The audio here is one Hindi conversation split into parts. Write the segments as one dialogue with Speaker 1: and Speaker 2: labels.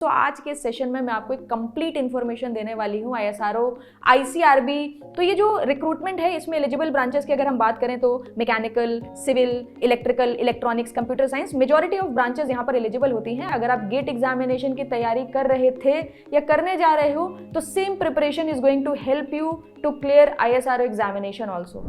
Speaker 1: तो आज के सेशन में मैं आपको एक कंप्लीट इन्फॉर्मेशन देने वाली हूँ आईएसआरओ, आईसीआरबी। तो ये जो रिक्रूटमेंट है इसमें एलिजिबल ब्रांचेस की अगर हम बात करें तो mechanical, civil, electrical, electronics, computer science, majority of branches यहाँ पर एलिजिबल होती हैं। अगर आप गेट एग्जामिनेशन की तैयारी कर रहे थे या करने जा रहे हो तो same preparation is going to help you to clear ISRO examination also.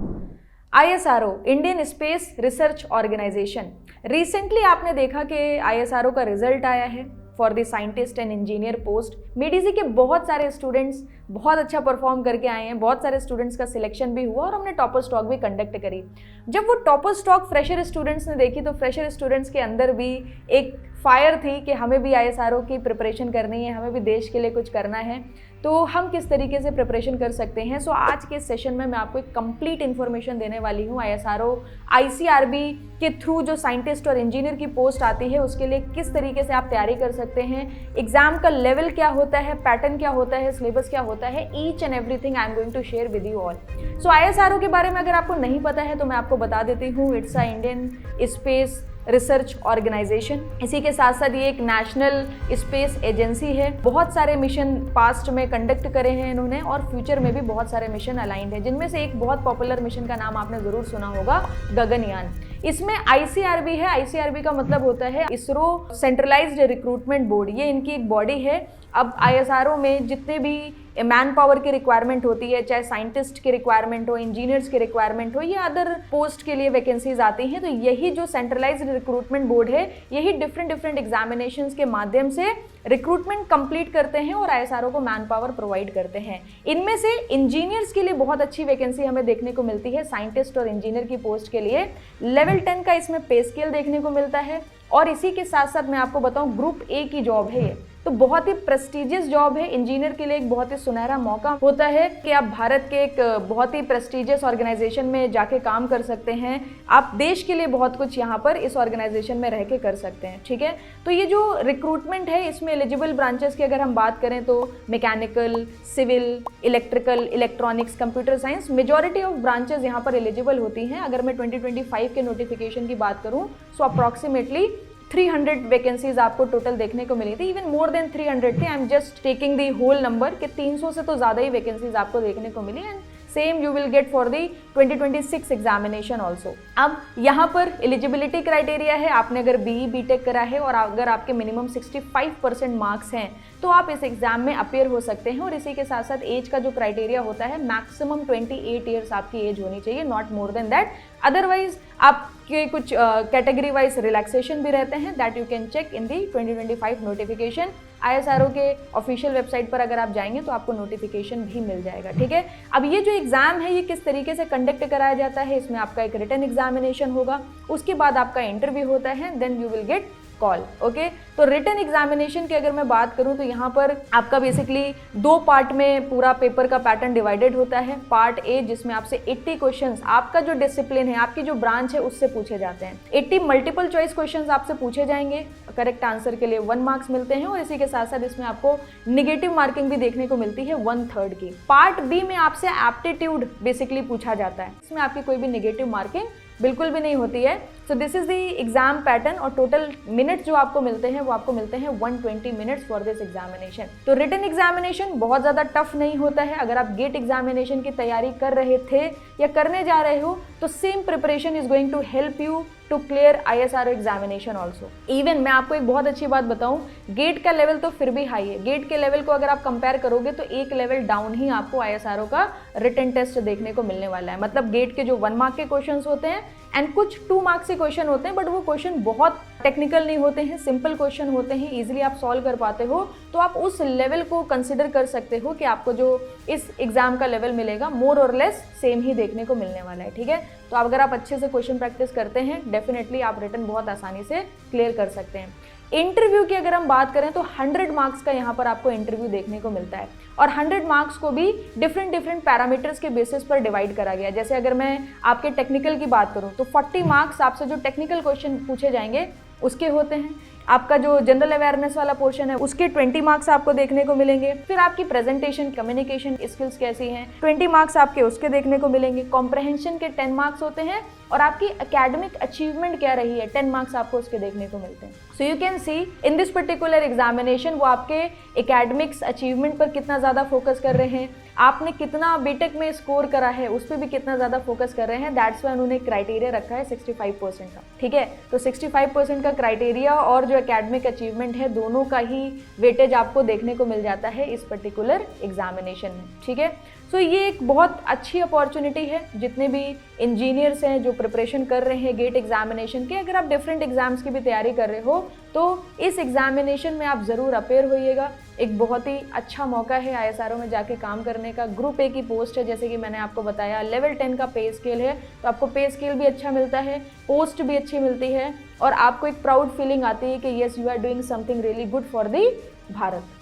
Speaker 1: ISRO, Indian space research Organisation. Recently आपने देखा कि आईएसआरओ का रिजल्ट आया है for the scientist and engineer post. मेडीजी के बहुत सारे स्टूडेंट्स बहुत अच्छा परफॉर्म करके आए हैं, बहुत सारे स्टूडेंट्स का सिलेक्शन भी हुआ और हमने टॉपर स्टॉक भी कंडक्ट करी। जब वो टॉपर स्टॉक फ्रेशर स्टूडेंट्स ने देखी तो फ्रेशर स्टूडेंट्स के अंदर भी एक फायर थी कि हमें भी आईएसआरओ की प्रिपरेशन करनी है, हमें भी देश के लिए कुछ करना है, तो हम किस तरीके से प्रिपरेशन कर सकते हैं। सो आज के सेशन में मैं आपको एक कंप्लीट इन्फॉर्मेशन देने वाली हूँ आईएसआरओ, आईसीआरबी के थ्रू जो साइंटिस्ट और इंजीनियर की पोस्ट आती है उसके लिए किस तरीके से आप तैयारी कर सकते हैं, एग्जाम का लेवल क्या होता है, पैटर्न क्या होता है, सिलेबस क्या होता है, each and everything I am going to share with you all. So ISRO के बारे में अगर आपको नहीं पता है तो मैं आपको बता देती हूँ। It's a Indian space research organisation. इसी के साथ साथ ये एक नेशनल स्पेस एजेंसी है। बहुत सारे मिशन पास्ट में कंडक्ट करे हैं इन्होंने और फ्यूचर में भी बहुत सारे मिशन अलाइंड है, जिनमें से एक बहुत पॉपुलर मिशन का नाम आपने जरूर सुना होगा, गगनयान। इसमें आईसीआरबी है। आईसीआरबी का मतलब होता है इसरो सेंट्रलाइज्ड रिक्रूटमेंट बोर्ड। ये इनकी एक बॉडी है। अब आईएसआरओ में जितने भी मैन पावर की रिक्वायरमेंट होती है, चाहे साइंटिस्ट की रिक्वायरमेंट हो, इंजीनियर्स की रिक्वायरमेंट हो या अदर पोस्ट के लिए वैकेंसीज आती हैं, तो यही जो सेंट्रलाइज्ड रिक्रूटमेंट बोर्ड है यही डिफरेंट एग्जामिनेशंस के माध्यम से रिक्रूटमेंट कंप्लीट करते हैं और आईएसआरओ को मैन पावर प्रोवाइड करते हैं। इनमें से इंजीनियर्स के लिए बहुत अच्छी वैकेंसी हमें देखने को मिलती है। साइंटिस्ट और इंजीनियर की पोस्ट के लिए लेवल 10 का इसमें पे स्केल देखने को मिलता है। और इसी के साथ साथ मैं आपको बताऊं, ग्रुप ए की जॉब है ये, तो बहुत ही प्रेस्टिजियस जॉब है। इंजीनियर के लिए एक बहुत ही सुनहरा मौका होता है कि आप भारत के एक बहुत ही प्रेस्टिजियस ऑर्गेनाइजेशन में जाके काम कर सकते हैं। आप देश के लिए बहुत कुछ यहाँ पर इस ऑर्गेनाइजेशन में रह के कर सकते हैं, ठीक है। तो ये जो रिक्रूटमेंट है इसमें एलिजिबल ब्रांचेस की अगर हम बात करें तो mechanical, civil, electrical, electronics, computer science, majority of branches यहाँ पर एलिजिबल होती हैं। अगर मैं 2025 के नोटिफिकेशन की बात करूँ सो अप्रॉक्सीमेटली 300 वैकेंसीज आपको टोटल देखने को मिली थी। इवन मोर देन 300 थी। I am just taking the whole number कि 300 से तो ज़्यादा ही वैकेंसीज आपको देखने को मिली। And same you will get for the 2026 examination also. अब यहाँ पर एलिजिबिलिटी क्राइटेरिया है, आपने अगर बीई बीटेक करा है और अगर आपके मिनिमम 65% मार्क्स हैं तो आप इस एग्जाम में अपीयर हो सकते हैं। और इसी के साथ साथ एज का जो क्राइटेरिया होता है, मैक्सिमम 28 ईयर्स आपकी एज होनी चाहिए, not more than that. Otherwise आपके कुछ कैटेगरी वाइज रिलैक्सेशन भी रहते हैं, that you can check in the 2025 notification. ISRO के ऑफिशियल वेबसाइट पर अगर आप जाएंगे तो आपको नोटिफिकेशन भी मिल जाएगा, ठीक है। अब ये जो एग्जाम है ये किस तरीके से कंडक्ट कराया जाता है, इसमें आपका एक रिटन एग्जामिनेशन होगा, उसके बाद आपका इंटरव्यू होता है, then you will get call, okay. तो रिटन एग्जामिनेशन की अगर मैं बात करूं तो यहाँ पर आपका बेसिकली 2 पार्ट में पूरा पेपर का पैटर्न डिवाइडेड होता है। पार्ट ए जिसमें आपसे 80 क्वेश्चंस आपका जो डिसिप्लिन है, आपकी जो ब्रांच है उससे पूछे जाते हैं। 80 मल्टीपल चॉइस क्वेश्चंस आपसे पूछे जाएंगे, करेक्ट आंसर के लिए 1 मार्क्स मिलते हैं और इसी के साथ साथ इसमें आपको निगेटिव मार्किंग भी देखने को मिलती है 1/3 की। पार्ट बी में आपसे एप्टीट्यूड बेसिकली पूछा जाता है, इसमें आपकी कोई भी निगेटिव मार्किंग बिल्कुल भी नहीं होती है। So this is the exam pattern और टोटल मिनट जो आपको मिलते हैं वो आपको मिलते हैं 120 मिनट्स फॉर दिस एग्जामिनेशन। तो रिटन एग्जामिनेशन बहुत ज़्यादा टफ नहीं होता है। अगर आप गेट एग्जामिनेशन की तैयारी कर रहे थे या करने जा रहे हो तो same preparation is going to help you to clear ISRO examination also. Even मैं आपको एक बहुत अच्छी बात बताऊं, गेट का लेवल तो फिर भी हाई है। गेट के लेवल को अगर आप कंपेयर करोगे तो एक लेवल डाउन ही आपको आईएसआरओ का रिटन टेस्ट देखने को मिलने वाला है। मतलब गेट के जो 1 मार्क के क्वेश्चंस होते हैं एंड कुछ 2 मार्क्स के क्वेश्चन होते हैं, बट वो क्वेश्चन बहुत टेक्निकल नहीं होते हैं, सिंपल क्वेश्चन होते हैं, इजीली आप सॉल्व कर पाते हो। तो आप उस लेवल को कंसिडर कर सकते हो कि आपको जो इस एग्जाम का लेवल मिलेगा मोर और लेस सेम ही देखने को मिलने वाला है, ठीक है। तो अगर आप अच्छे से क्वेश्चन प्रैक्टिस करते हैं डेफिनेटली आप रिटन बहुत आसानी से क्लियर कर सकते हैं। इंटरव्यू की अगर हम बात करें तो 100 मार्क्स का यहाँ पर आपको इंटरव्यू देखने को मिलता है और 100 मार्क्स को भी डिफरेंट पैरामीटर्स के बेसिस पर डिवाइड करा गया है। जैसे अगर मैं आपके टेक्निकल की बात करूँ तो 40 मार्क्स आपसे जो टेक्निकल क्वेश्चन पूछे जाएंगे उसके होते हैं। आपका जो जनरल अवेयरनेस वाला पोर्शन है उसके 20 मार्क्स आपको देखने को मिलेंगे। फिर आपकी प्रेजेंटेशन, कम्युनिकेशन स्किल्स कैसी हैं, 20 मार्क्स आपके उसके देखने को मिलेंगे। कॉम्प्रहेंशन के 10 मार्क्स होते हैं और आपकी एकेडमिक अचीवमेंट क्या रही है, 10 मार्क्स आपको उसके देखने को मिलते हैं। So you can see in this particular examination वो आपके एकेडमिक्स अचीवमेंट पर कितना ज़्यादा फोकस कर रहे हैं, आपने कितना बीटेक में स्कोर करा है उस पर भी कितना ज़्यादा फोकस कर रहे हैं। दैट्स वाई उन्होंने क्राइटेरिया रखा है 65% का, ठीक है। तो 65% का क्राइटेरिया और जो एकेडमिक अचीवमेंट है दोनों का ही वेटेज आपको देखने को मिल जाता है इस पर्टिकुलर एग्जामिनेशन में, ठीक है। सो ये एक बहुत अच्छी अपॉर्चुनिटी है जितने भी इंजीनियर्स हैं जो प्रिपरेशन कर रहे हैं गेट एग्जामिनेशन के। अगर आप डिफरेंट एग्जाम्स की भी तैयारी कर रहे हो तो इस एग्जामिनेशन में आप ज़रूर अपेयर होइएगा। एक बहुत ही अच्छा मौका है ISRO में जाके काम करने का। ग्रुप ए की पोस्ट है, जैसे कि मैंने आपको बताया, लेवल 10 का पे स्केल है, तो आपको पे स्केल भी अच्छा मिलता है, पोस्ट भी अच्छी मिलती है और आपको एक प्राउड फीलिंग आती है कि yes you are doing something really good for the Bharat.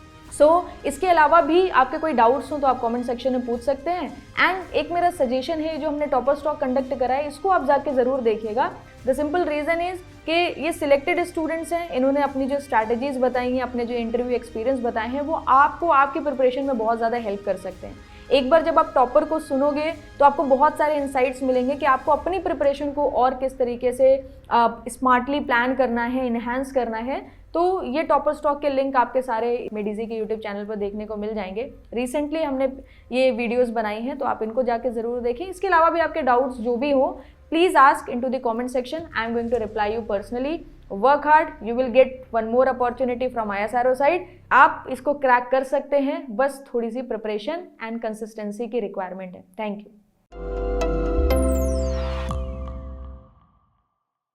Speaker 1: इसके अलावा भी आपके कोई डाउट्स हो तो आप कमेंट सेक्शन में पूछ सकते हैं। एंड एक मेरा सजेशन है, जो हमने टॉपर स्टॉक कंडक्ट करा है इसको आप जाके ज़रूर देखिएगा। द सिंपल रीज़न इज़ कि ये सिलेक्टेड स्टूडेंट्स हैं, इन्होंने अपनी जो स्ट्रैटेजीज बताई हैं, अपने जो इंटरव्यू एक्सपीरियंस बताए हैं वो आपको आपकी प्रिपरेशन में बहुत ज़्यादा हेल्प कर सकते हैं। एक बार जब आप टॉपर को सुनोगे तो आपको बहुत सारे इंसाइट्स मिलेंगे कि आपको अपनी प्रिपरेशन को और किस तरीके से स्मार्टली प्लान करना है, इन्हांस करना है। तो ये टॉपर स्टॉक के लिंक आपके सारे मेडिजी के यूट्यूब चैनल पर देखने को मिल जाएंगे। रिसेंटली हमने ये वीडियोस बनाई हैं तो आप इनको जाके ज़रूर देखें। इसके अलावा भी आपके डाउट्स जो भी हो please ask into the comment section. I am going to reply you personally. Work hard, you will get one more opportunity from ISRO side. आप इसको क्रैक कर सकते हैं, बस थोड़ी सी प्रिपरेशन एंड कंसिस्टेंसी की रिक्वायरमेंट है। Thank you.